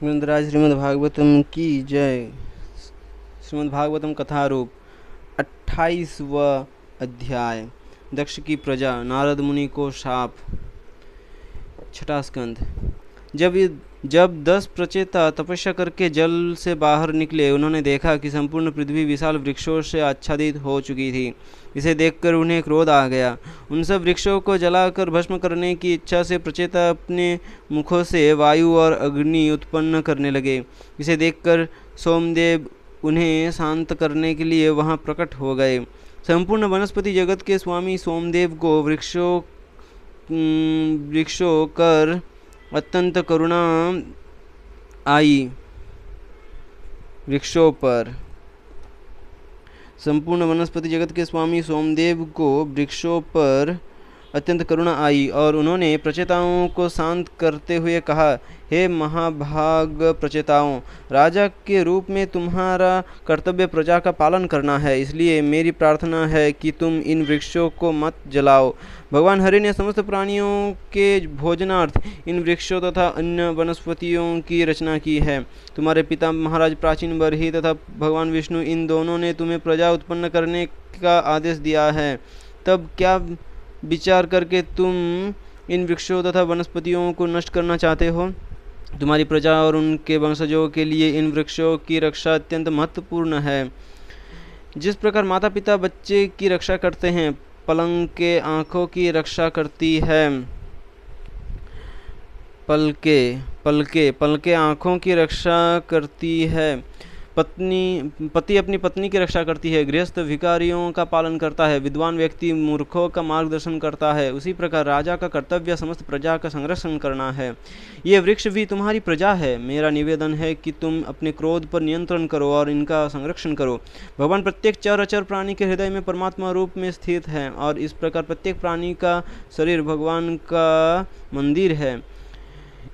ग्रंथराज श्रीमद्भागवतम की जय। श्रीमद्भागवतम कथारूप 28वां अध्याय। दक्ष की प्रजा, नारद मुनि को शाप। छठा स्कंध। जब 10 प्रचेता तपस्या करके जल से बाहर निकले, उन्होंने देखा कि संपूर्ण पृथ्वी विशाल वृक्षों से आच्छादित हो चुकी थी। इसे देखकर उन्हें क्रोध आ गया। उन सब वृक्षों को जलाकर भस्म करने की इच्छा से प्रचेता अपने मुखों से वायु और अग्नि उत्पन्न करने लगे। इसे देखकर सोमदेव उन्हें शांत करने के लिए वहां प्रकट हो गए। संपूर्ण वनस्पति जगत के स्वामी सोमदेव को वृक्षों कर अत्यंत करुणा आई। वृक्षों पर संपूर्ण वनस्पति जगत के स्वामी सोमदेव को वृक्षों पर अत्यंत करुणा आई और उन्होंने प्रचेताओं को शांत करते हुए कहा, हे महाभाग प्रचेताओं, राजा के रूप में तुम्हारा कर्तव्य प्रजा का पालन करना है, इसलिए मेरी प्रार्थना है कि तुम इन वृक्षों को मत जलाओ। भगवान हरि ने समस्त प्राणियों के भोजनार्थ इन वृक्षों तथा अन्य वनस्पतियों की रचना की है। तुम्हारे पिता महाराज प्राचीन बरही तथा भगवान विष्णु, इन दोनों ने तुम्हें प्रजा उत्पन्न करने का आदेश दिया है। तब क्या विचार करके तुम इन वृक्षों तथा वनस्पतियों को नष्ट करना चाहते हो? तुम्हारी प्रजा और उनके वंशजों के लिए इन वृक्षों की रक्षा अत्यंत महत्वपूर्ण है। जिस प्रकार माता पिता बच्चे की रक्षा करते हैं, पलंग के आँखों की रक्षा करती है, पलके आँखों की रक्षा करती है, पति अपनी पत्नी की रक्षा करती है, गृहस्थ भिखारियों का पालन करता है, विद्वान व्यक्ति मूर्खों का मार्गदर्शन करता है, उसी प्रकार राजा का कर्तव्य समस्त प्रजा का संरक्षण करना है। ये वृक्ष भी तुम्हारी प्रजा है। मेरा निवेदन है कि तुम अपने क्रोध पर नियंत्रण करो और इनका संरक्षण करो। भगवान प्रत्येक चर अचर प्राणी के हृदय में परमात्मा रूप में स्थित है और इस प्रकार प्रत्येक प्राणी का शरीर भगवान का मंदिर है।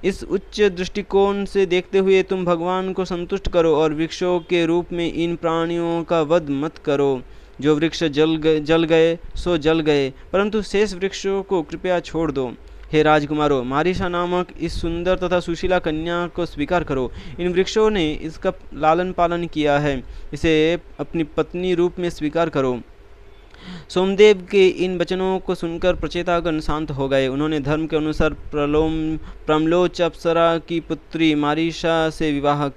इस उच्च दृष्टिकोण से देखते हुए तुम भगवान को संतुष्ट करो और वृक्षों के रूप में इन प्राणियों का वध मत करो। जो वृक्ष जल गए सो जल गए, परंतु शेष वृक्षों को कृपया छोड़ दो। हे राजकुमारों, मारीसा नामक इस सुंदर तथा सुशीला कन्या को स्वीकार करो। इन वृक्षों ने इसका लालन पालन किया है, इसे अपनी पत्नी रूप में स्वीकार करो। सोमदेव के इन वचनों को सुनकर प्रचेतागण शांत हो गए। उन्होंने धर्म के अनुसार प्रमलोच अप्सरा की पुत्री मारीसा से विवाह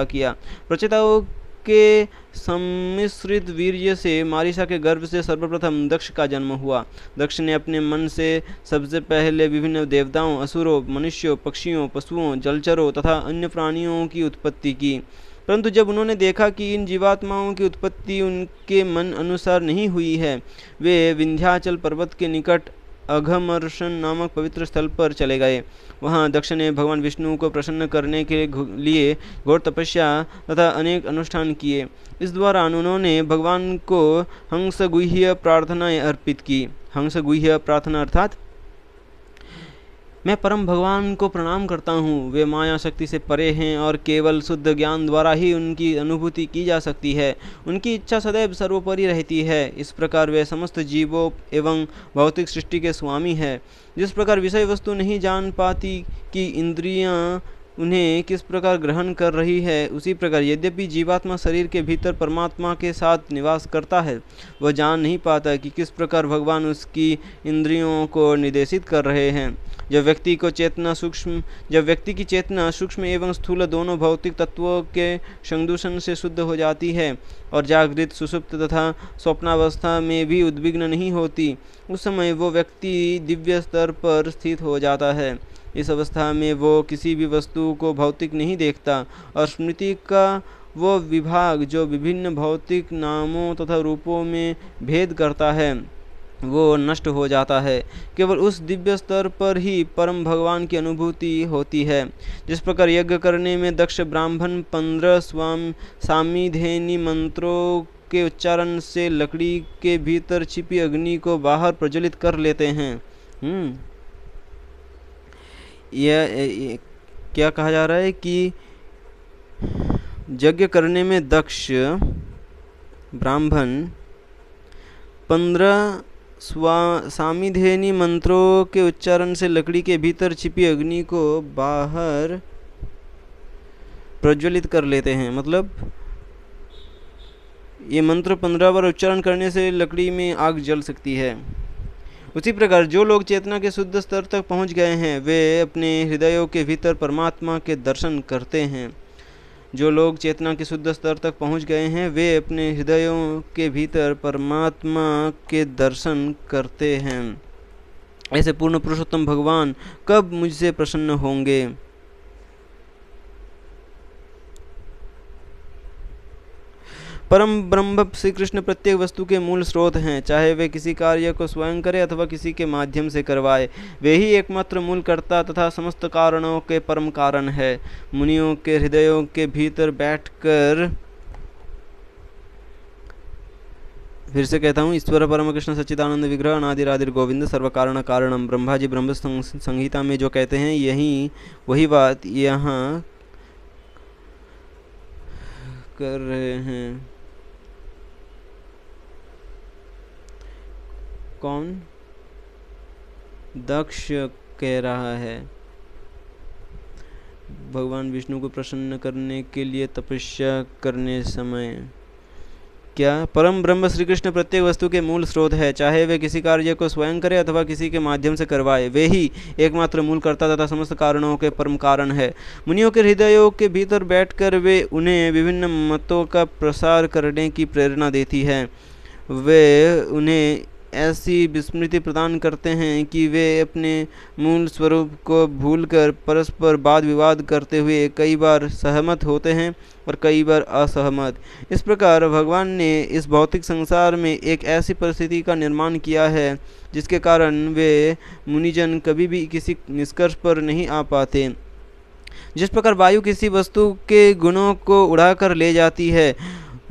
किया। प्रचेताओं के सम्मिश्रित वीर्य से मारीसा के गर्भ से सर्वप्रथम दक्ष का जन्म हुआ। दक्ष ने अपने मन से सबसे पहले विभिन्न देवताओं, असुरों, मनुष्यों, पक्षियों, पशुओं, जलचरों तथा अन्य प्राणियों की उत्पत्ति की। परंतु जब उन्होंने देखा कि इन जीवात्माओं की उत्पत्ति उनके मन अनुसार नहीं हुई है, वे विंध्याचल पर्वत के निकट अघमर्षण नामक पवित्र स्थल पर चले गए। वहां दक्ष ने भगवान विष्णु को प्रसन्न करने के लिए घोर तपस्या तथा अनेक अनुष्ठान किए। इस दौरान उन्होंने भगवान को हंसगुह्य प्रार्थनाएं अर्पित की। हंसगुह्य प्रार्थना अर्थात, मैं परम भगवान को प्रणाम करता हूँ। वे माया शक्ति से परे हैं और केवल शुद्ध ज्ञान द्वारा ही उनकी अनुभूति की जा सकती है। उनकी इच्छा सदैव सर्वोपरि रहती है। इस प्रकार वे समस्त जीवों एवं भौतिक सृष्टि के स्वामी है। जिस प्रकार विषय वस्तु नहीं जान पाती कि इंद्रियां उन्हें किस प्रकार ग्रहण कर रही है, उसी प्रकार यद्यपि जीवात्मा शरीर के भीतर परमात्मा के साथ निवास करता है, वह जान नहीं पाता कि किस प्रकार भगवान उसकी इंद्रियों को निर्देशित कर रहे हैं। जब व्यक्ति की चेतना सूक्ष्म एवं स्थूल दोनों भौतिक तत्वों के संदूषण से शुद्ध हो जाती है और जागृत, सुषुप्त तथा स्वप्नावस्था में भी उद्विग्न नहीं होती, उस समय वो व्यक्ति दिव्य स्तर पर स्थित हो जाता है। इस अवस्था में वो किसी भी वस्तु को भौतिक नहीं देखता और स्मृति का वो विभाग जो विभिन्न भौतिक नामों तथा रूपों में भेद करता है, वो नष्ट हो जाता है। केवल उस दिव्य स्तर पर ही परम भगवान की अनुभूति होती है। जिस प्रकार यज्ञ करने में दक्ष ब्राह्मण 15 सामीधेनी मंत्रों के उच्चारण से लकड़ी के भीतर छिपी अग्नि को बाहर प्रज्वलित कर लेते हैं। यह क्या कहा जा रहा है कि यज्ञ करने में दक्ष ब्राह्मण 15 सामिधेनी मंत्रों के उच्चारण से लकड़ी के भीतर छिपी अग्नि को बाहर प्रज्वलित कर लेते हैं। मतलब ये मंत्र 15 बार उच्चारण करने से लकड़ी में आग जल सकती है। उसी प्रकार जो लोग चेतना के शुद्ध स्तर तक पहुंच गए हैं वे अपने हृदयों के भीतर परमात्मा के दर्शन करते हैं। जो लोग चेतना के शुद्ध स्तर तक पहुंच गए हैं वे अपने हृदयों के भीतर परमात्मा के दर्शन करते हैं। ऐसे पूर्ण पुरुषोत्तम भगवान कब मुझसे प्रसन्न होंगे? परम ब्रह्म श्री कृष्ण प्रत्येक वस्तु के मूल स्रोत हैं, चाहे वे किसी कार्य को स्वयं करे अथवा किसी के माध्यम से करवाए। वे ही एकमात्र मूल कर्ता तथा समस्त कारणों के परम कारण है। मुनियों के हृदयों के भीतर बैठकर, फिर से कहता हूँ, ईश्वर परम कृष्ण सच्चिदानंद विग्रह अनादिरादिर गोविंद सर्व कारण कारणम, ब्रह्मा जी ब्रह्म संहिता में जो कहते हैं यही वही बात यहाँ कर रहे हैं। कौन? दक्ष कह रहा है भगवान विष्णु को प्रसन्न करने के लिए तपस्या करने समय क्या? परम ब्रह्म श्री कृष्ण प्रत्येक वस्तु के मूल स्रोत है, चाहे वे किसी कार्य को स्वयं करे अथवा किसी के माध्यम से करवाए। वे ही एकमात्र मूल कर्ता तथा समस्त कारणों के परम कारण है। मुनियों के हृदयों के भीतर बैठकर वे उन्हें विभिन्न मतों का प्रसार करने की प्रेरणा देती है। वे उन्हें ऐसी विस्मृति प्रदान करते हैं कि वे अपने मूल स्वरूप को भूलकर परस्पर वाद विवाद करते हुए कई बार सहमत होते हैं और कई बार असहमत। इस प्रकार भगवान ने इस भौतिक संसार में एक ऐसी परिस्थिति का निर्माण किया है जिसके कारण वे मुनिजन कभी भी किसी निष्कर्ष पर नहीं आ पाते। जिस प्रकार वायु किसी वस्तु के गुणों को उड़ाकर ले जाती है,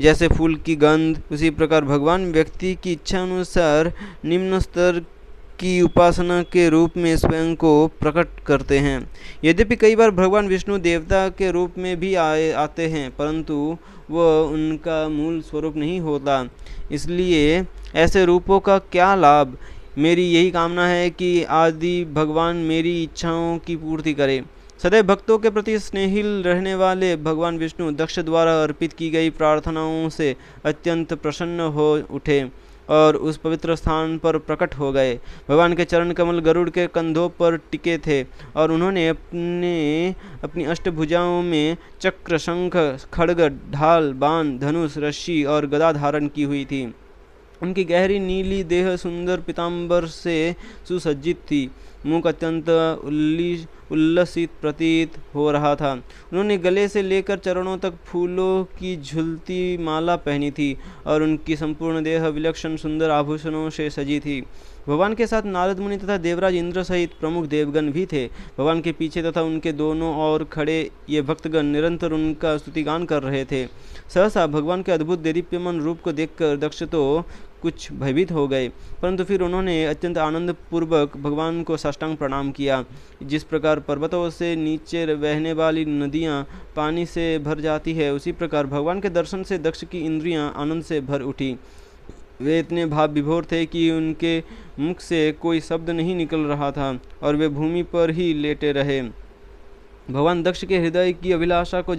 जैसे फूल की गंध, उसी प्रकार भगवान व्यक्ति की इच्छा अनुसार निम्न स्तर की उपासना के रूप में स्वयं को प्रकट करते हैं। यद्यपि कई बार भगवान विष्णु देवता के रूप में भी आते हैं, परंतु वह उनका मूल स्वरूप नहीं होता। इसलिए ऐसे रूपों का क्या लाभ? मेरी यही कामना है कि आदि भगवान मेरी इच्छाओं की पूर्ति करे। सदैव भक्तों के प्रति स्नेहिल रहने वाले भगवान विष्णु दक्ष द्वारा अर्पित की गई प्रार्थनाओं से अत्यंत प्रसन्न हो उठे और उस पवित्र स्थान पर प्रकट हो गए। भगवान के चरण कमल गरुड़ के कंधों पर टिके थे और उन्होंने अपनी अष्टभुजाओं में चक्र, शंख, खड्ग, ढाल, बाण, धनुष, रस्सी और गदा धारण की हुई थी। उनकी गहरी नीली देह सुंदर पीताम्बर से सुसज्जित थी। मुख अत्यंत उल्लसित प्रतीत हो रहा था। उन्होंने गले से लेकर चरणों तक फूलों की झुलती माला पहनी थी और उनकी संपूर्ण देह विलक्षण सुंदर आभूषणों से सजी थी। भगवान के साथ नारद मुनि तथा देवराज इंद्र सहित प्रमुख देवगण भी थे। भगवान के पीछे तथा उनके दोनों ओर खड़े ये भक्तगण निरंतर उनका स्तुतिगान कर रहे थे। सहसा भगवान के अद्भुत देदीप्यमान रूप को देखकर दक्ष तो कुछ भयभीत हो गए, परंतु फिर उन्होंने अत्यंत आनंद पूर्वक भगवान को साष्टांग प्रणाम किया। जिस प्रकार पर्वतों से नीचे बहने वाली नदियाँ पानी से भर जाती है, उसी प्रकार भगवान के दर्शन से दक्ष की इंद्रियाँ आनंद से भर उठी। वे इतने भाव विभोर थे कि उनके मुख से कोई शब्द नहीं निकल रहा था और वे भूमि पर ही लेटे रहे। भगवान दक्ष के हृदय की अभिलाषा को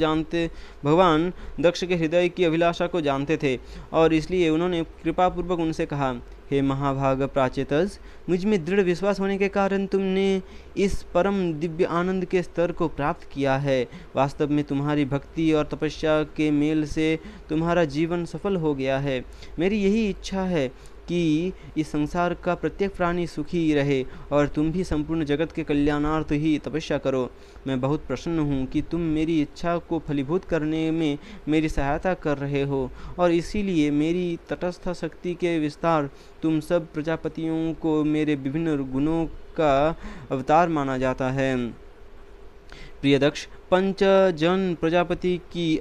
जानते थे और इसलिए उन्होंने कृपापूर्वक उनसे कहा, हे महाभाग प्राचेतज, मुझ में दृढ़ विश्वास होने के कारण तुमने इस परम दिव्य आनंद के स्तर को प्राप्त किया है। वास्तव में तुम्हारी भक्ति और तपस्या के मेल से तुम्हारा जीवन सफल हो गया है। मेरी यही इच्छा है कि इस संसार का प्रत्येक प्राणी सुखी रहे और तुम भी संपूर्ण जगत के कल्याणार्थ ही तपस्या करो। मैं बहुत प्रसन्न हूँ कि तुम मेरी इच्छा को फलीभूत करने में मेरी सहायता कर रहे हो और इसीलिए मेरी तटस्थ शक्ति के विस्तार तुम सब प्रजापतियों को मेरे विभिन्न गुणों का अवतार माना जाता है। प्रिय दक्ष, पंचजन प्रजापति की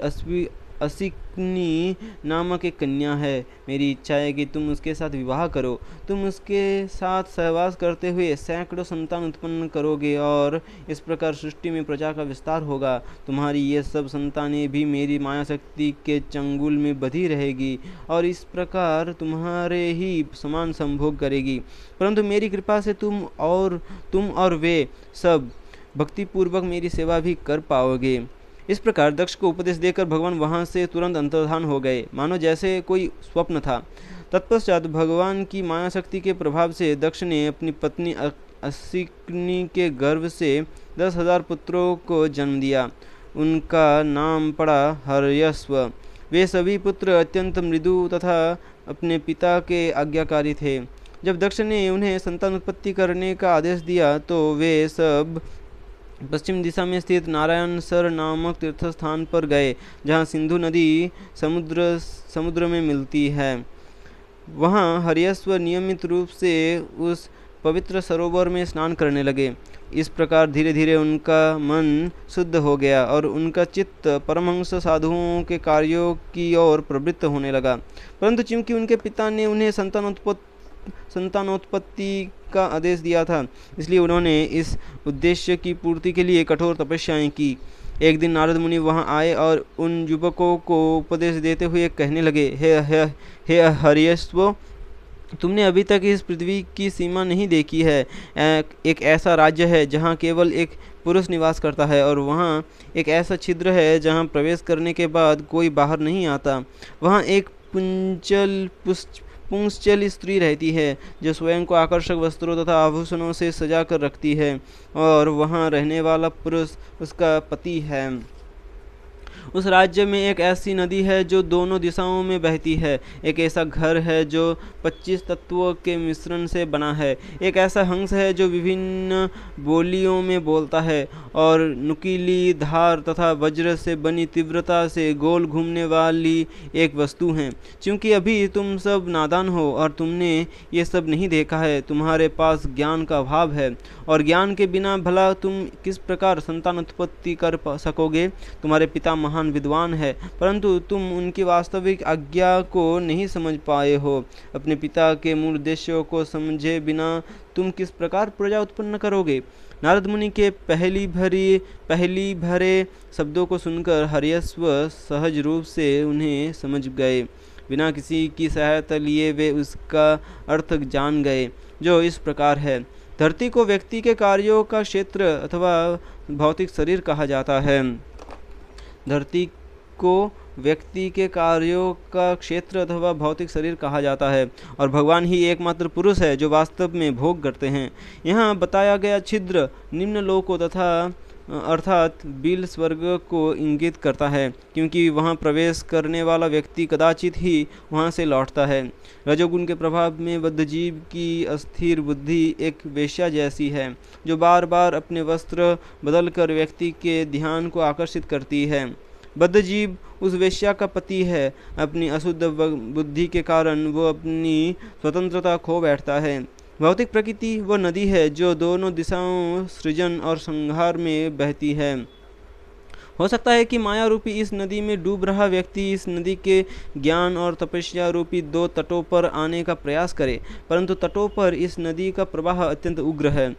असिकनी नामक एक कन्या है। मेरी इच्छा है कि तुम उसके साथ विवाह करो। तुम उसके साथ सहवास करते हुए सैकड़ों संतान उत्पन्न करोगे और इस प्रकार सृष्टि में प्रजा का विस्तार होगा। तुम्हारी ये सब संतानें भी मेरी माया शक्ति के चंगुल में बधी रहेगी और इस प्रकार तुम्हारे ही समान संभोग करेगी। परंतु मेरी कृपा से तुम और वे सब भक्तिपूर्वक मेरी सेवा भी कर पाओगे। इस प्रकार दक्ष को उपदेश देकर भगवान वहां से तुरंत अंतर्धान हो गए, मानो जैसे कोई स्वप्न था। तत्पश्चात भगवान की माया शक्ति के प्रभाव से दक्ष ने अपनी पत्नी असिकनी के गर्भ से 10,000 पुत्रों को जन्म दिया। उनका नाम पड़ा हर्यश्व। वे सभी पुत्र अत्यंत मृदु तथा अपने पिता के आज्ञाकारी थे। जब दक्ष ने उन्हें संतान उत्पत्ति करने का आदेश दिया तो वे सब पश्चिम दिशा में स्थित नारायण सर नामक तीर्थ स्थान पर गए, जहाँ सिंधु नदी समुद्र में मिलती है। वहाँ हर्यश्व नियमित रूप से उस पवित्र सरोवर में स्नान करने लगे। इस प्रकार धीरे धीरे उनका मन शुद्ध हो गया और उनका चित्त परमहंस साधुओं के कार्यों की ओर प्रवृत्त होने लगा। परंतु चूंकि उनके पिता ने उन्हें संतानोत्पत्ति का आदेश दिया था, इसलिए उन्होंने इस उद्देश्य की पूर्ति के लिए कठोर तपस्याएं की। एक दिन नारद मुनि वहां आए और उन युवकों को उपदेश देते हुए कहने लगे, हे हर्यश्व, तुमने अभी तक इस पृथ्वी की सीमा नहीं देखी है। एक ऐसा राज्य है जहाँ केवल एक पुरुष निवास करता है और वहाँ एक ऐसा छिद्र है जहाँ प्रवेश करने के बाद कोई बाहर नहीं आता। वहाँ एक पुंसचल स्त्री रहती है जो स्वयं को आकर्षक वस्त्रों तथा आभूषणों से सजा कर रखती है और वहाँ रहने वाला पुरुष उसका पति है। उस राज्य में एक ऐसी नदी है जो दोनों दिशाओं में बहती है। एक ऐसा घर है जो 25 तत्वों के मिश्रण से बना है। एक ऐसा हंस है जो विभिन्न बोलियों में बोलता है और नुकीली धार तथा वज्र से बनी तीव्रता से गोल घूमने वाली एक वस्तु है। क्योंकि अभी तुम सब नादान हो और तुमने ये सब नहीं देखा है, तुम्हारे पास ज्ञान का अभाव है और ज्ञान के बिना भला तुम किस प्रकार संतान उत्पत्ति कर सकोगे। तुम्हारे पिता महान विद्वान है, परंतु तुम उनकी वास्तविक आज्ञा को नहीं समझ पाए हो। अपने पिता के मूल उद्देश्यों को समझे बिना तुम किस प्रकार प्रजा उत्पन्न करोगे। नारद मुनि के पहली भरे शब्दों को सुनकर हर्यश्व सहज रूप से उन्हें समझ गए। बिना किसी की सहायता लिए वे उसका अर्थ जान गए, जो इस प्रकार है। धरती को व्यक्ति के कार्यों का क्षेत्र अथवा भौतिक शरीर कहा जाता है। धरती को व्यक्ति के कार्यों का क्षेत्र अथवा भौतिक शरीर कहा जाता है और भगवान ही एकमात्र पुरुष है जो वास्तव में भोग करते हैं। यहाँ बताया गया छिद्र निम्न लोकों तथा अर्थात बिल स्वर्ग को इंगित करता है, क्योंकि वहाँ प्रवेश करने वाला व्यक्ति कदाचित ही वहाँ से लौटता है। रजोगुण के प्रभाव में बद्धजीव की अस्थिर बुद्धि एक वेश्या जैसी है, जो बार बार अपने वस्त्र बदलकर व्यक्ति के ध्यान को आकर्षित करती है। बद्धजीव उस वेश्या का पति है। अपनी अशुद्ध बुद्धि के कारण वो अपनी स्वतंत्रता खो बैठता है। भौतिक प्रकृति वो नदी है जो दोनों दिशाओं सृजन और संहार में बहती है। हो सकता है कि माया रूपी इस नदी में डूब रहा व्यक्ति इस नदी के ज्ञान और तपस्या रूपी दो तटों पर आने का प्रयास करे, परंतु तटों पर इस नदी का प्रवाह अत्यंत उग्र है।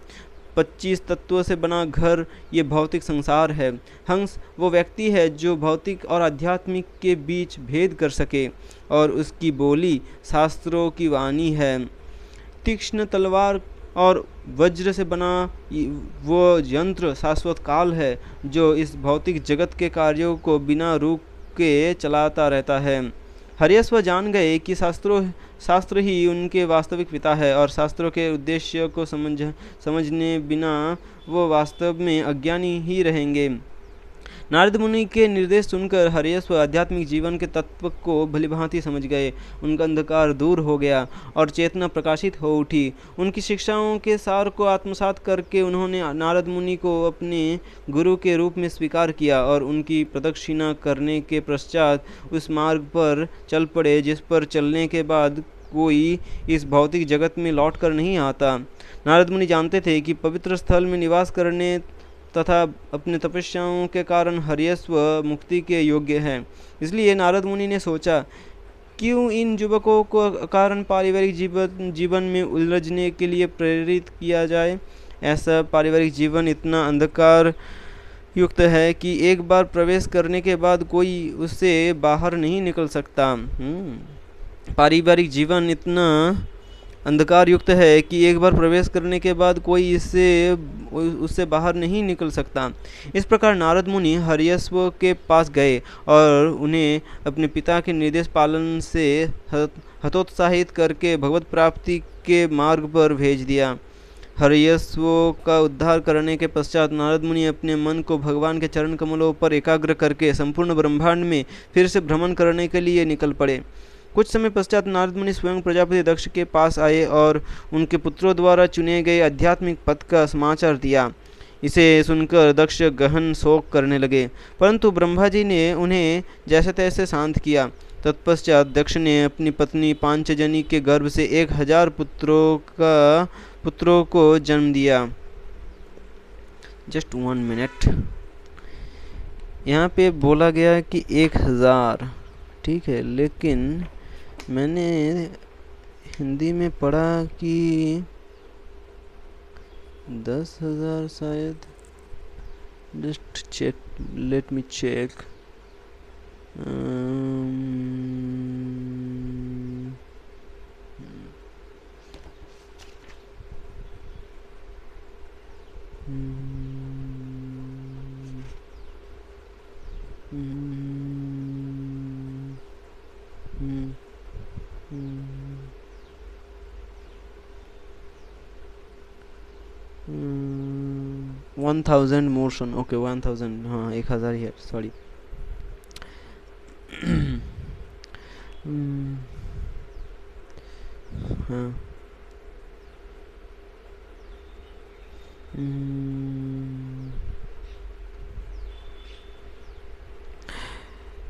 25 तत्वों से बना घर ये भौतिक संसार है। हंस वो व्यक्ति है जो भौतिक और आध्यात्मिक के बीच भेद कर सके और उसकी बोली शास्त्रों की वाणी है। तीक्ष्ण तलवार और वज्र से बना वो यंत्र शाश्वत काल है, जो इस भौतिक जगत के कार्यों को बिना रुक के चलाता रहता है। हर्यश्व जान गए कि शास्त्र ही उनके वास्तविक पिता है और शास्त्रों के उद्देश्य को समझने बिना वो वास्तव में अज्ञानी ही रहेंगे। नारद मुनि के निर्देश सुनकर हर्यश्व आध्यात्मिक जीवन के तत्व को भलीभांति समझ गए। उनका अंधकार दूर हो गया और चेतना प्रकाशित हो उठी। उनकी शिक्षाओं के सार को आत्मसात करके उन्होंने नारद मुनि को अपने गुरु के रूप में स्वीकार किया और उनकी प्रदक्षिणा करने के पश्चात उस मार्ग पर चल पड़े जिस पर चलने के बाद कोई इस भौतिक जगत में लौट कर नहीं आता। नारद मुनि जानते थे कि पवित्र स्थल में निवास करने तथा अपने तपस्याओं के कारण हर्यस्व मुक्ति के योग्य है। इसलिए नारद मुनि ने सोचा, क्यों इन युवकों को कारण पारिवारिक जीवन में उलझने के लिए प्रेरित किया जाए। ऐसा पारिवारिक जीवन इतना अंधकार युक्त है कि एक बार प्रवेश करने के बाद कोई उससे बाहर नहीं निकल सकता। पारिवारिक जीवन इतना अंधकार युक्त है कि एक बार प्रवेश करने के बाद कोई उससे बाहर नहीं निकल सकता। इस प्रकार नारद मुनि हर्यस्व के पास गए और उन्हें अपने पिता के निर्देश पालन से हतोत्साहित करके भगवत प्राप्ति के मार्ग पर भेज दिया। हर्यस्व का उद्धार करने के पश्चात नारद मुनि अपने मन को भगवान के चरण कमलों पर एकाग्र करके संपूर्ण ब्रह्मांड में फिर से भ्रमण करने के लिए निकल पड़े। कुछ समय पश्चात नारद मुनि स्वयं प्रजापति दक्ष के पास आए और उनके पुत्रों द्वारा चुने गए आध्यात्मिक पथ का समाचार दिया। इसे सुनकर दक्ष गहन शोक करने लगे, परंतु ब्रह्मा जी ने उन्हें जैसे तैसे शांत किया। तत्पश्चात दक्ष ने अपनी पत्नी पांचजनी के गर्भ से 1000 पुत्रों को जन्म दिया। जस्ट 1 मिनट, यहाँ पे बोला गया कि 1000, ठीक है, लेकिन मैंने हिंदी में पढ़ा कि 10,000 शायद। Just check, let me check. Hmm. 1000 motion, okay 1000, हाँ 1000 ही है, सॉरी। हाँ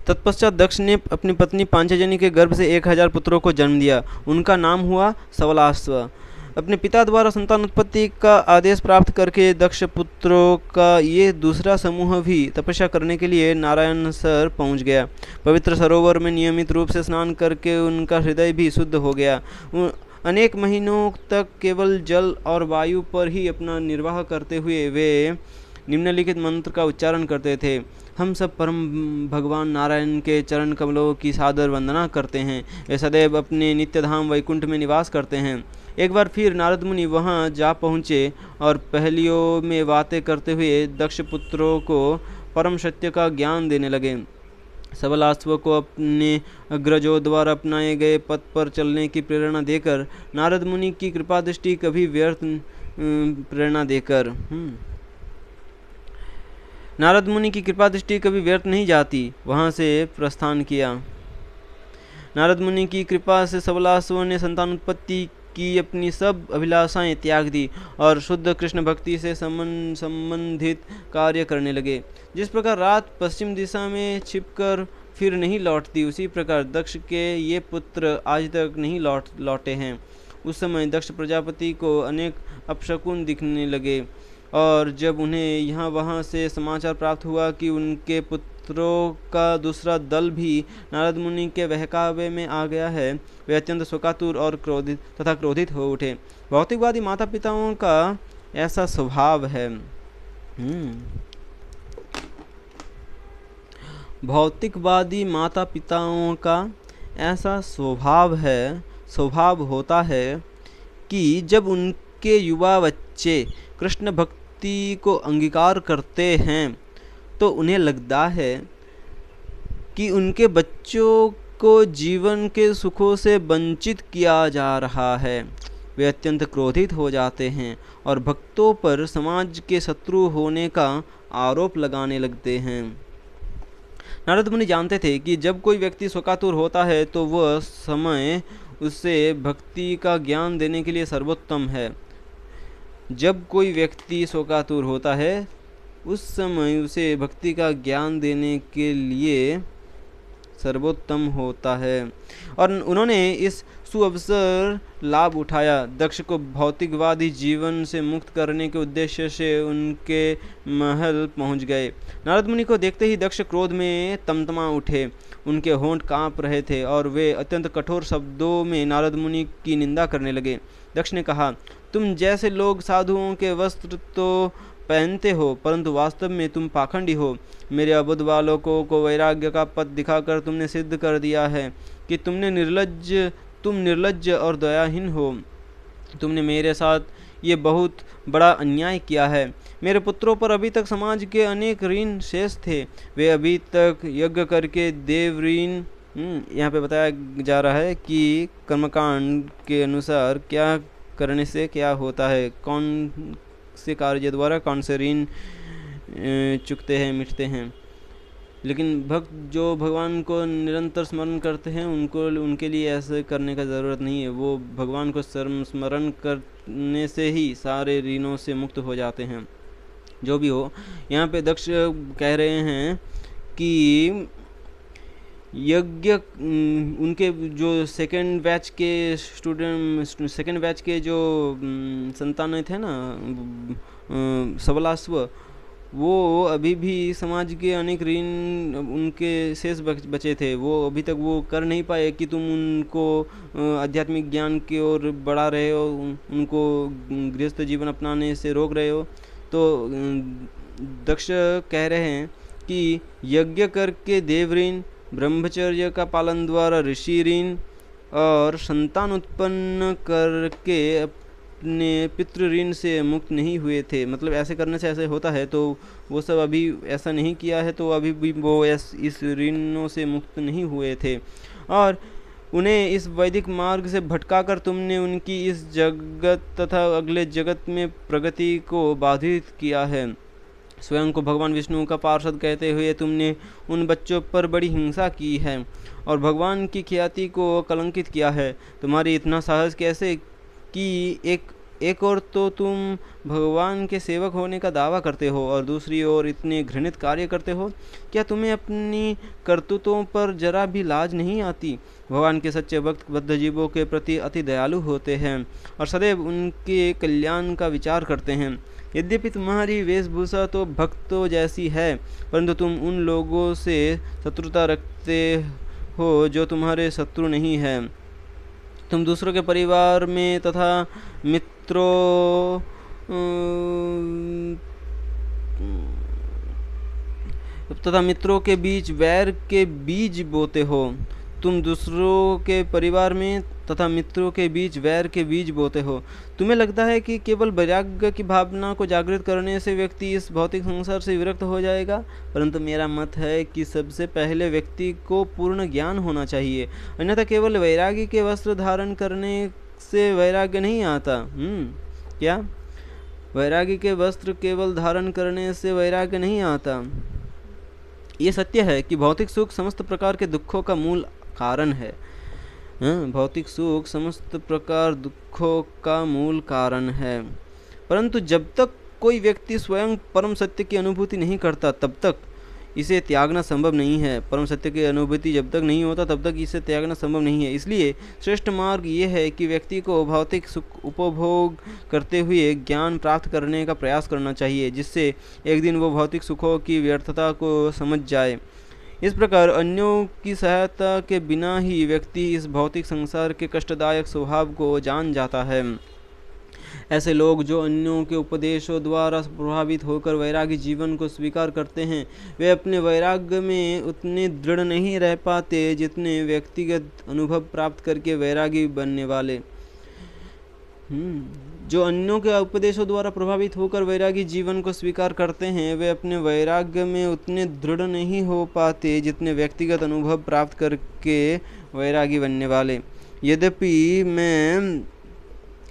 तत्पश्चात दक्ष ने अपनी पत्नी पांचजनी के गर्भ से 1000 पुत्रों को जन्म दिया। उनका नाम हुआ सबलाश्व। अपने पिता द्वारा संतान उत्पत्ति का आदेश प्राप्त करके दक्ष पुत्रों का ये दूसरा समूह भी तपस्या करने के लिए नारायण सर पहुंच गया। पवित्र सरोवर में नियमित रूप से स्नान करके उनका हृदय भी शुद्ध हो गया। अनेक महीनों तक केवल जल और वायु पर ही अपना निर्वाह करते हुए वे निम्नलिखित मंत्र का उच्चारण करते थे। हम सब परम भगवान नारायण के चरण कमलों की सादर वंदना करते हैं। वे सदैव अपने नित्य धाम वैकुंठ में निवास करते हैं। एक बार फिर नारद मुनि वहां जा पहुँचे और पहेलियों में बातें करते हुए दक्ष पुत्रों को परम सत्य का ज्ञान देने लगे। सबलाश्व को अपने अग्रजों द्वारा अपनाए गए पथ पर चलने की प्रेरणा देकर नारद मुनि की कृपा दृष्टि कभी व्यर्थ नारद मुनि की कृपा दृष्टि कभी व्यर्थ नहीं जाती, वहां से प्रस्थान किया। नारद मुनि की कृपा से सबलाश्व ने संतान उत्पत्ति की अपनी सब अभिलाषाएं त्याग दी और शुद्ध कृष्ण भक्ति से संबंधित कार्य करने लगे। जिस प्रकार रात पश्चिम दिशा में छिपकर फिर नहीं लौटती, उसी प्रकार दक्ष के ये पुत्र आज तक नहीं लौटे हैं। उस समय दक्ष प्रजापति को अनेक अपशकुन दिखने लगे और जब उन्हें यहाँ वहाँ से समाचार प्राप्त हुआ कि उनके पुत्रों का दूसरा दल भी नारद मुनि के बहकावे में आ गया है, वे अत्यंत शोकातुर और क्रोधित हो उठे। भौतिकवादी माता पिताओं का ऐसा स्वभाव है। भौतिकवादी माता पिताओं का ऐसा स्वभाव होता है कि जब उनके युवा बच्चे कृष्ण भक्ति को अंगीकार करते हैं तो उन्हें लगता है कि उनके बच्चों को जीवन के सुखों से वंचित किया जा रहा है। वे अत्यंत क्रोधित हो जाते हैं और भक्तों पर समाज के शत्रु होने का आरोप लगाने लगते हैं। नारद मुनि जानते थे कि जब कोई व्यक्ति शोकातुर होता है तो वह समय उसे भक्ति का ज्ञान देने के लिए सर्वोत्तम है। जब कोई व्यक्ति शोकातुर होता है उस समय उसे भक्ति का ज्ञान देने के लिए सर्वोत्तम होता है। और उन्होंने इस सुअवसर लाभ उठाया। दक्ष को भौतिकवादी जीवन से मुक्त करने के उद्देश्य से उनके महल पहुंच गए। नारद मुनि को देखते ही दक्ष क्रोध में तमतमा उठे। उनके होंठ कांप रहे थे और वे अत्यंत कठोर शब्दों में नारद मुनि की निंदा करने लगे। दक्ष ने कहा, तुम जैसे लोग साधुओं के वस्त्र तो पहनते हो, परंतु वास्तव में तुम पाखंडी हो। मेरे अबुद्ध बालकों को वैराग्य का पथ दिखाकर तुमने सिद्ध कर दिया है कि तुम निर्लज्ज और दयाहीन हो। तुमने मेरे साथ ये बहुत बड़ा अन्याय किया है। मेरे पुत्रों पर अभी तक समाज के अनेक ऋण शेष थे। वे अभी तक यज्ञ करके देव ऋण, यहाँ पे बताया जा रहा है कि कर्मकांड के अनुसार क्या करने से क्या होता है, कौन से कार्य द्वारा कौन से ऋण चुकते हैं, मिटते हैं। लेकिन भक्त जो भगवान को निरंतर स्मरण करते हैं उनके लिए ऐसे करने का ज़रूरत नहीं है। वो भगवान को स्मरण करने से ही सारे ऋणों से मुक्त हो जाते हैं। जो भी हो, यहाँ पे दक्ष कह रहे हैं कि यज्ञ उनके जो सेकेंड बैच के जो संतान थे ना, सबलाश्व, वो अभी भी समाज के अनेक ऋण उनके शेष बचे थे। वो अभी तक वो कर नहीं पाए कि तुम उनको आध्यात्मिक ज्ञान की ओर बढ़ा रहे हो, उनको गृहस्थ जीवन अपनाने से रोक रहे हो। तो दक्ष कह रहे हैं कि यज्ञ करके देव ऋण, ब्रह्मचर्य का पालन द्वारा ऋषि ऋण और संतान उत्पन्न करके अपने पितृ ऋण से मुक्त नहीं हुए थे। मतलब ऐसे करने से ऐसे होता है, तो वो सब अभी ऐसा नहीं किया है, तो अभी भी वो इस ऋणों से मुक्त नहीं हुए थे। और उन्हें इस वैदिक मार्ग से भटकाकर तुमने उनकी इस जगत तथा अगले जगत में प्रगति को बाधित किया है। स्वयं को भगवान विष्णु का पार्षद कहते हुए तुमने उन बच्चों पर बड़ी हिंसा की है और भगवान की ख्याति को कलंकित किया है। तुम्हारी इतना साहस कैसे कि एक और तो तुम भगवान के सेवक होने का दावा करते हो और दूसरी ओर इतने घृणित कार्य करते हो। क्या तुम्हें अपनी करतूतों पर जरा भी लाज नहीं आती? भगवान के सच्चे भक्त बद्ध जीवों के प्रति अति दयालु होते हैं और सदैव उनके कल्याण का विचार करते हैं। यद्यपि तुम्हारी वेशभूषा तो भक्तों जैसी है, परंतु तुम उन लोगों से शत्रुता रखते हो जो तुम्हारे शत्रु नहीं है। तुम दूसरों के परिवार में तथा मित्रों के बीच वैर के बीज बोते हो। तुम दूसरों के परिवार में तथा मित्रों के बीच वैर के बीज बोते हो। तुम्हें लगता है कि केवल वैराग्य की भावना को जागृत करने से व्यक्ति इस भौतिक संसार से विरक्त हो जाएगा, परंतु मेरा मत है कि सबसे पहले व्यक्ति को पूर्ण ज्ञान होना चाहिए, अन्यथा केवल वैराग्य के वस्त्र धारण करने से वैराग्य नहीं आता। क्या वैराग्य के वस्त्र केवल धारण करने से वैराग्य नहीं आता? ये सत्य है कि भौतिक सुख समस्त प्रकार के दुखों का मूल कारण है। भौतिक सुख समस्त प्रकार दुखों का मूल कारण है, परंतु जब तक कोई व्यक्ति स्वयं परम सत्य की अनुभूति नहीं करता तब तक इसे त्यागना संभव नहीं है। परम सत्य की अनुभूति जब तक नहीं होता तब तक इसे त्यागना संभव नहीं है। इसलिए श्रेष्ठ मार्ग ये है कि व्यक्ति को भौतिक सुख उपभोग करते हुए ज्ञान प्राप्त करने का प्रयास करना चाहिए, जिससे एक दिन वो भौतिक सुखों की व्यर्थता को समझ जाए। इस प्रकार अन्यों की सहायता के बिना ही व्यक्ति इस भौतिक संसार के कष्टदायक स्वभाव को जान जाता है। ऐसे लोग जो अन्यों के उपदेशों द्वारा प्रभावित होकर वैरागी जीवन को स्वीकार करते हैं, वे अपने वैराग्य में उतने दृढ़ नहीं रह पाते जितने व्यक्तिगत अनुभव प्राप्त करके वैरागी बनने वाले। जो अन्यों के उपदेशों द्वारा प्रभावित होकर वैरागी जीवन को स्वीकार करते हैं, वे अपने वैराग्य में उतने दृढ़ नहीं हो पाते जितने व्यक्तिगत अनुभव प्राप्त करके वैरागी बनने वाले। यद्यपि मैं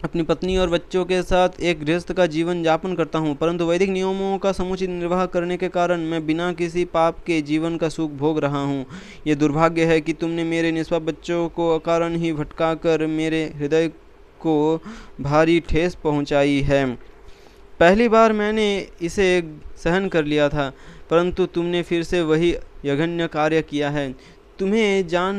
अपनी पत्नी और बच्चों के साथ एक गृहस्थ का जीवन यापन करता हूँ, परंतु वैदिक नियमों का समुचित निर्वाह करने के कारण मैं बिना किसी पाप के जीवन का सुख भोग रहा हूँ। ये दुर्भाग्य है कि तुमने मेरे निष्पाप बच्चों को अकारण ही भटकाकर मेरे हृदय को भारी ठेस पहुँचाई है। पहली बार मैंने इसे सहन कर लिया था, परंतु तुमने फिर से वही जघन्य कार्य किया है। तुम्हें ज्ञान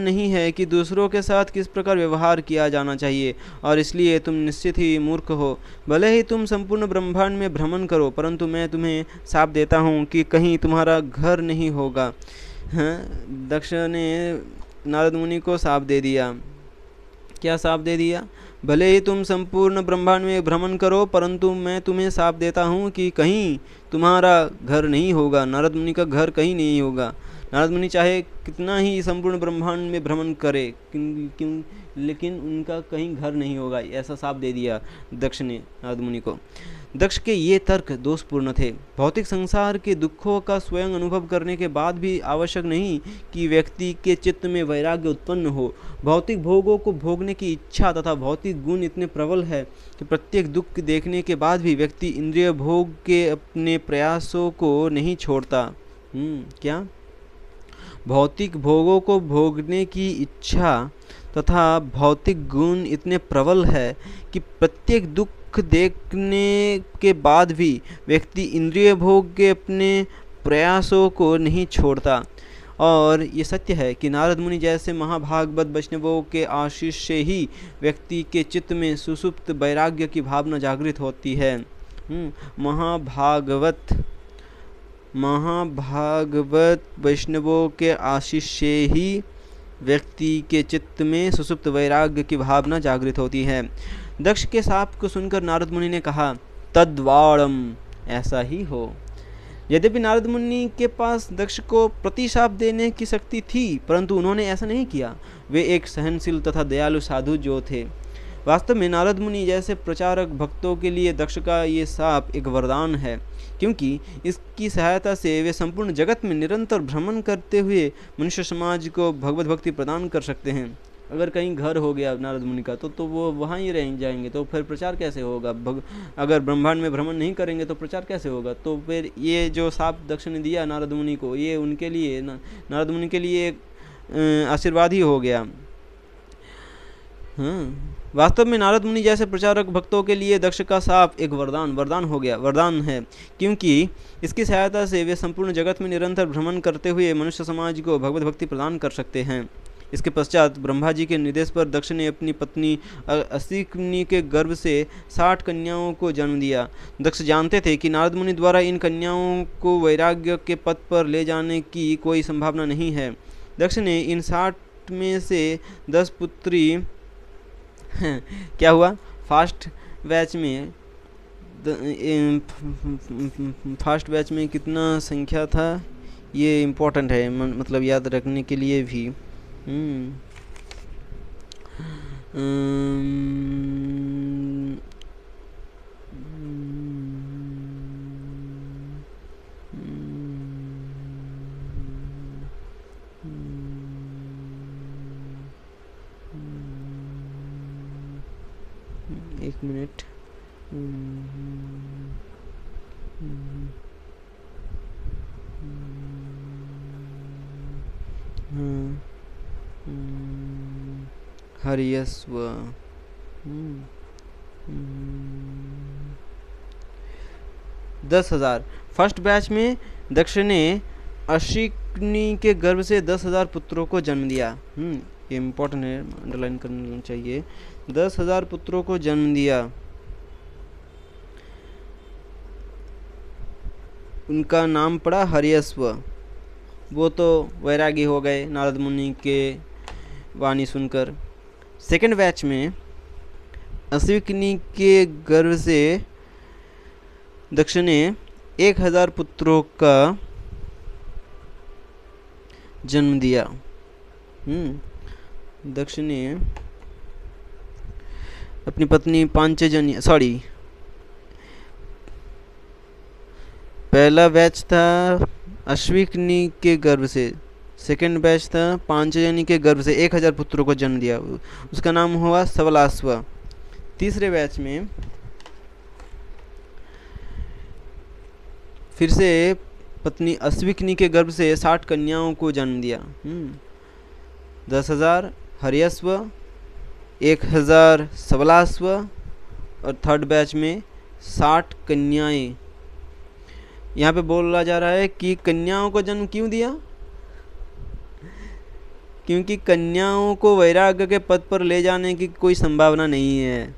नहीं है कि दूसरों के साथ किस प्रकार व्यवहार किया जाना चाहिए, और इसलिए तुम निश्चित ही मूर्ख हो। भले ही तुम संपूर्ण ब्रह्मांड में भ्रमण करो, परंतु मैं तुम्हें शाप देता हूँ कि कहीं तुम्हारा घर नहीं होगा। हाँ, दक्ष ने नारद मुनि को शाप दे दिया। क्या शाप दे दिया? भले ही तुम संपूर्ण ब्रह्मांड में भ्रमण करो, परंतु मैं तुम्हें शाप देता हूँ कि कहीं तुम्हारा घर नहीं होगा। नारद मुनि का घर कहीं नहीं होगा। नारद मुनि चाहे कितना ही संपूर्ण ब्रह्मांड में भ्रमण करे, लेकिन उनका कहीं घर नहीं होगा, ऐसा शाप दे दिया दक्ष ने नारद मुनि को। दक्ष के ये तर्क दोषपूर्ण थे। भौतिक संसार के दुखों का स्वयं अनुभव करने के बाद भी आवश्यक नहीं कि व्यक्ति के चित्त में वैराग्य उत्पन्न हो। भौतिक भोगों को भोगने की इच्छा तथा भौतिक गुण इतने प्रबल है कि प्रत्येक दुख देखने के बाद भी व्यक्ति इंद्रिय भोग के अपने प्रयासों को नहीं छोड़ता। क्या? भौतिक भोगों को भोगने की इच्छा तथा भौतिक गुण इतने प्रबल है कि प्रत्येक दुख देखने के बाद भी व्यक्ति इंद्रिय भोग के अपने प्रयासों को नहीं छोड़ता। और ये सत्य है कि नारद मुनि जैसे महाभागवत वैष्णवों के आशीष से ही व्यक्ति के चित्त में सुसुप्त वैराग्य की भावना जागृत होती है। महाभागवत वैष्णवों के आशीष से ही व्यक्ति के चित्त में सुसुप्त वैराग्य की भावना जागृत होती है। दक्ष के शाप को सुनकर नारद मुनि ने कहा, तद्वाणम, ऐसा ही हो। यद्यपि नारद मुनि के पास दक्ष को प्रतिशाप देने की शक्ति थी, परंतु उन्होंने ऐसा नहीं किया। वे एक सहनशील तथा दयालु साधु जो थे। वास्तव में नारद मुनि जैसे प्रचारक भक्तों के लिए दक्ष का ये शाप एक वरदान है, क्योंकि इसकी सहायता से वे संपूर्ण जगत में निरंतर भ्रमण करते हुए मनुष्य समाज को भगवत भक्ति प्रदान कर सकते हैं। अगर कहीं घर हो गया नारद मुनि का तो वो वहाँ ही रह जाएंगे, तो फिर प्रचार कैसे होगा? अगर ब्रह्मांड में भ्रमण नहीं करेंगे तो प्रचार कैसे होगा? तो फिर ये जो शाप दक्ष ने दिया नारद मुनि को, ये उनके लिए नारद मुनि के लिए एक आशीर्वाद ही हो गया। वास्तव में नारद मुनि जैसे प्रचारक भक्तों के लिए दक्ष का शाप एक वरदान हो गया, वरदान है, क्योंकि इसकी सहायता से वे संपूर्ण जगत में निरंतर भ्रमण करते हुए मनुष्य समाज को भगवत भक्ति प्रदान कर सकते हैं। इसके पश्चात ब्रह्मा जी के निर्देश पर दक्ष ने अपनी पत्नी असिकनी के गर्भ से 60 कन्याओं को जन्म दिया। दक्ष जानते थे कि नारद मुनि द्वारा इन कन्याओं को वैराग्य के पथ पर ले जाने की कोई संभावना नहीं है। दक्ष ने इन 60 में से 10 पुत्री क्या हुआ? फर्स्ट बैच में कितना संख्या था, ये इम्पोर्टेंट है, मतलब याद रखने के लिए भी। एक मिनट। हरियस्व 10,000। फर्स्ट बैच में दक्ष ने अशिकनी के गर्भ से 10,000 पुत्रों को जन्म दिया। ये इम्पोर्टेंट है, अंडरलाइन करना चाहिए। 10,000 पुत्रों को जन्म दिया। उनका नाम पड़ा हरियस्व। वो तो वैरागी हो गए नारद मुनि के वाणी सुनकर। सेकंड बैच में अश्विनी के गर्भ से दक्ष ने 1,000 पुत्रों का जन्म दिया। दक्ष ने अपनी पत्नी पांचजन्य, पहला बैच था अश्विनी के गर्भ से, सेकंड बैच था पांचजन्य के गर्भ से 1,000 पुत्रों को जन्म दिया। उसका नाम हुआ सबलाश्व। तीसरे बैच में फिर से पत्नी अश्विनी के गर्भ से 60 कन्याओं को जन्म दिया। 10,000 हरियस्व, 1,000 सबलाश्व, और थर्ड बैच में 60 कन्याएं। यहाँ पे बोला जा रहा है कि कन्याओं को जन्म क्यों दिया? क्योंकि कन्याओं को वैराग्य के पद पर ले जाने की कोई संभावना नहीं है।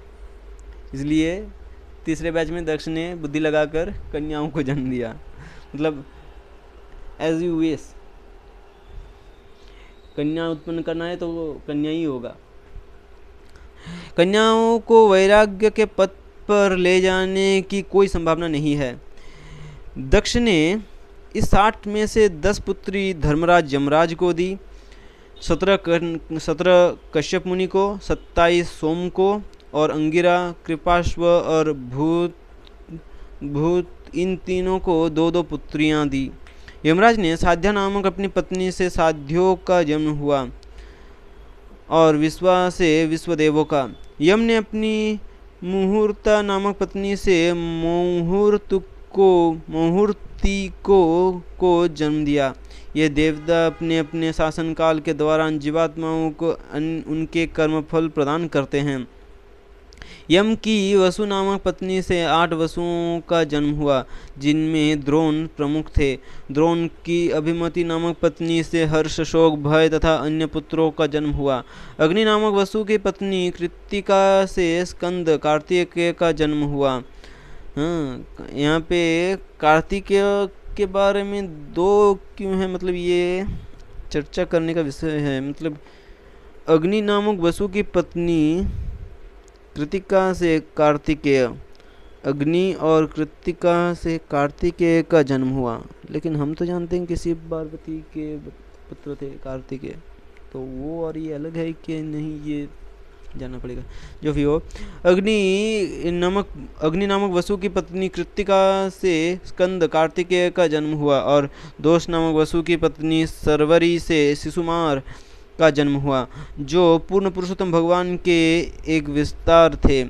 इसलिए तीसरे बैच में दक्ष ने बुद्धि लगाकर कन्याओं को जन्म दिया। मतलब एज यू विश, कन्या उत्पन्न करना है तो कन्या ही होगा। कन्याओं को वैराग्य के पद पर ले जाने की कोई संभावना नहीं है। दक्ष ने इस 60 में से 10 पुत्री धर्मराज यमराज को दी, 17 कश्यप मुनि को, 27 सोम को, और अंगिरा, कृपाश्व और भूत इन तीनों को 2-2 पुत्रियां दी। यमराज ने साध्या नामक अपनी पत्नी से साध्यों का जन्म हुआ और विश्वा से विश्वदेवों का। यम ने अपनी मुहूर्ता नामक पत्नी से मुहूर्तिको को जन्म दिया। ये देवता अपने अपने शासनकाल के दौरान जीवात्माओं को उनके कर्मफल प्रदान करते हैं। यम की वसु नामक पत्नी से 8 वसुओं का जन्म हुआ, जिनमें द्रोण प्रमुख थे। द्रोण की अभिमति नामक पत्नी से हर्ष, शोक, भय तथा अन्य पुत्रों का जन्म हुआ। अग्नि नामक वसु की पत्नी कृत्तिका से स्कंद कार्तिकेय का जन्म हुआ। यहाँ पे कार्तिकेय के बारे में 2 क्यों है, मतलब ये चर्चा करने का विषय है। मतलब अग्नि नामक वसु की पत्नी कृतिका से कार्तिकेय, अग्नि और कृतिका से कार्तिकेय का जन्म हुआ। लेकिन हम तो जानते हैं कि शिव पार्वती के पुत्र थे कार्तिकेय, तो वो और ये अलग है कि नहीं, ये जानना पड़ेगा। जो भी हो, अग्नि नामक वसु की पत्नी कृतिका से स्कंद कार्तिकेय का जन्म हुआ और दोष नामक वसु की पत्नी सरवरी से शिशुमार का जन्म हुआ, जो पूर्ण पुरुषोत्तम भगवान के एक विस्तार थे।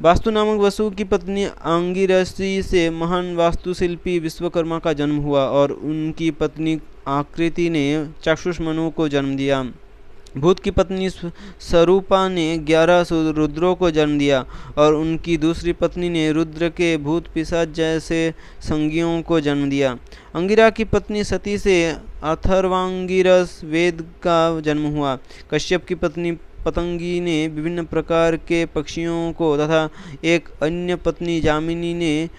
वास्तु नामक वसु की पत्नी आंगिरसी से महान वास्तुशिल्पी विश्वकर्मा का जन्म हुआ और उनकी पत्नी आकृति ने चाक्षुष मनु को जन्म दिया। भूत की पत्नी स्वरूपा ने 11 रुद्रों को जन्म दिया और उनकी दूसरी पत्नी ने रुद्र के भूत पिशाच जैसे संगियों को जन्म दिया। अंगिरा की पत्नी सती से अथर्वांगिरस वेद का जन्म हुआ। कश्यप की पत्नी पतंगी ने विभिन्न प्रकार के पक्षियों को तथा एक अन्य पत्नी जामिनी ने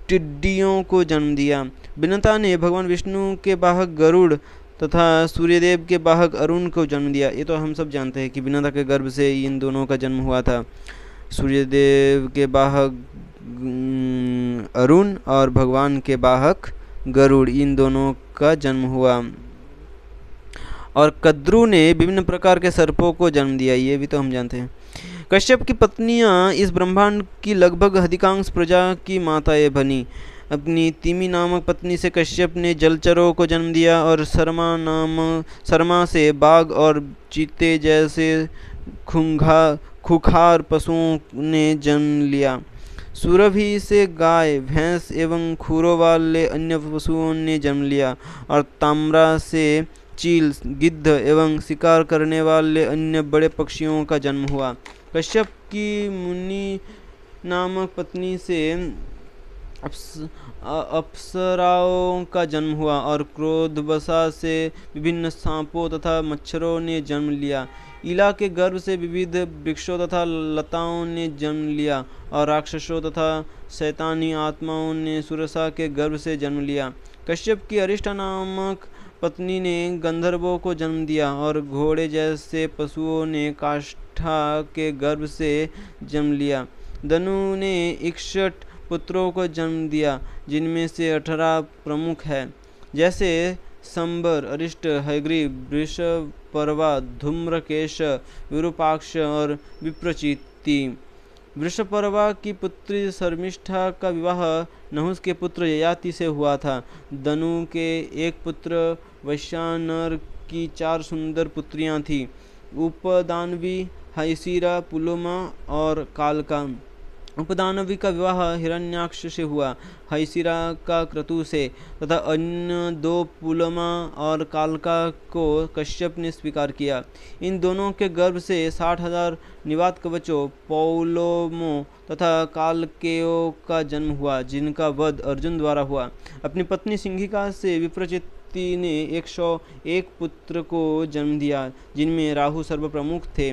टिड्डियों को जन्म दिया। विनता ने भगवान विष्णु के वाहक गरुड़ तथा सूर्यदेव के वाहक अरुण को जन्म दिया। ये तो हम सब जानते हैं कि विनता के गर्भ से इन दोनों का जन्म हुआ था। सूर्यदेव के वाहक अरुण और भगवान के वाहक गरुड़, इन दोनों का जन्म हुआ। और कद्रु ने विभिन्न प्रकार के सर्पों को जन्म दिया, ये भी तो हम जानते हैं। कश्यप की पत्नियां इस ब्रह्मांड की लगभग अधिकांश प्रजा की माताएं बनी। अपनी तिमी नामक पत्नी से कश्यप ने जलचरों को जन्म दिया और शर्मा से बाघ और चीते जैसे खुखार पशुओं ने जन्म लिया। सुरभि से गाय, भैंस एवं खुरों वाले अन्य पशुओं ने जन्म लिया और ताम्रा से चील, गिद्ध एवं शिकार करने वाले अन्य बड़े पक्षियों का जन्म हुआ। कश्यप की मुनि नामक पत्नी से अप्सराओं का जन्म हुआ और क्रोधवशा से विभिन्न सांपों तथा मच्छरों ने जन्म लिया। इला के गर्भ से विविध वृक्षों तथा लताओं ने जन्म लिया और राक्षसों तथा शैतानी आत्माओं ने सुरसा के गर्भ से जन्म लिया। कश्यप की अरिष्टा नामक पत्नी ने गंधर्वों को जन्म दिया और घोड़े जैसे पशुओं ने काष्ठा के गर्भ से जन्म लिया। दनु ने 61 पुत्रों को जन्म दिया, जिनमें से 18 प्रमुख हैं, जैसे संबर, अरिष्ट, हयग्रीव, वृषपर्वा, धूम्रकेश, विरूपाक्ष और विप्रचिति। वृषपर्वा की पुत्री शर्मिष्ठा का विवाह नहुस के पुत्र ययाति से हुआ था। दनु के एक पुत्र वैश्वानर की 4 सुंदर पुत्रियां थीं, उपदानवी, हाइसिरा, पुलोमा और कालका। उपदानवी का विवाह हिरण्याक्ष से हुआ, हाइसिरा का क्रतु से, तथा अन्य 2 पुलोमा और कालका को कश्यप ने स्वीकार किया। इन दोनों के गर्भ से 60,000 निवात कवचों, पौलोमों तथा कालकेयों का जन्म हुआ, जिनका वध अर्जुन द्वारा हुआ। अपनी पत्नी सिंहिका से विप्रचित प्रजापति ने 101 पुत्र को जन्म दिया, जिनमें राहु सर्वप्रमुख थे।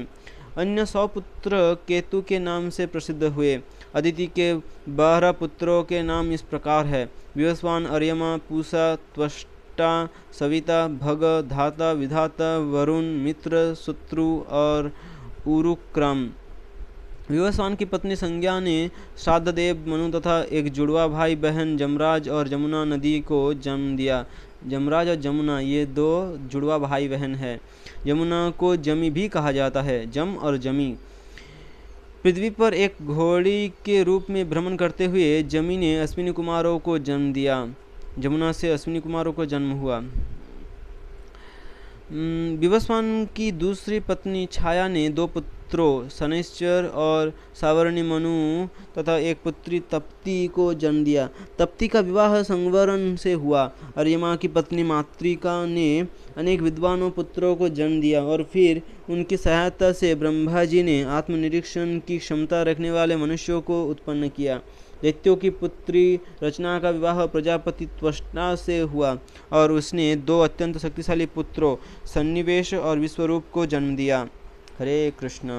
अन्य 100 पुत्र केतु के नाम से प्रसिद्ध हुए। अदिति के 12 पुत्रों के नाम इस प्रकार है: विवस्वान, अर्यमा, पूषा, त्वष्टा, सविता, भग, धाता, विधाता, वरुण, मित्र, शत्रु और उरुक्रम। विवस्वान की पत्नी संज्ञा ने श्राद्धदेव, मनु तथा एक जुड़वा भाई बहन जमराज और जमुना नदी को जन्म दिया। जमराज और जमुना ये 2 जुड़वा भाई बहन हैं। यमुना को जमी भी कहा जाता है। जम और जमी। पृथ्वी पर एक घोड़ी के रूप में भ्रमण करते हुए जमी ने अश्विनी कुमारों को जन्म दिया। जमुना से अश्विनी कुमारों को जन्म हुआ। विवस्वान की दूसरी पत्नी छाया ने 2 पुत्रों शनैश्चर और सावर्णी मनु तथा एक पुत्री तप्ती को जन्म दिया। तप्ती का विवाह संवरण से हुआ। अर्यमा की पत्नी मातृका ने अनेक विद्वानों पुत्रों को जन्म दिया और फिर उनकी सहायता से ब्रह्मा जी ने आत्मनिरीक्षण की क्षमता रखने वाले मनुष्यों को उत्पन्न किया। दैत्यों की पुत्री रचना का विवाह प्रजापति त्वष्टा से हुआ और उसने 2 अत्यंत शक्तिशाली पुत्रों सन्निवेश और विश्वरूप को जन्म दिया। हरे कृष्ण।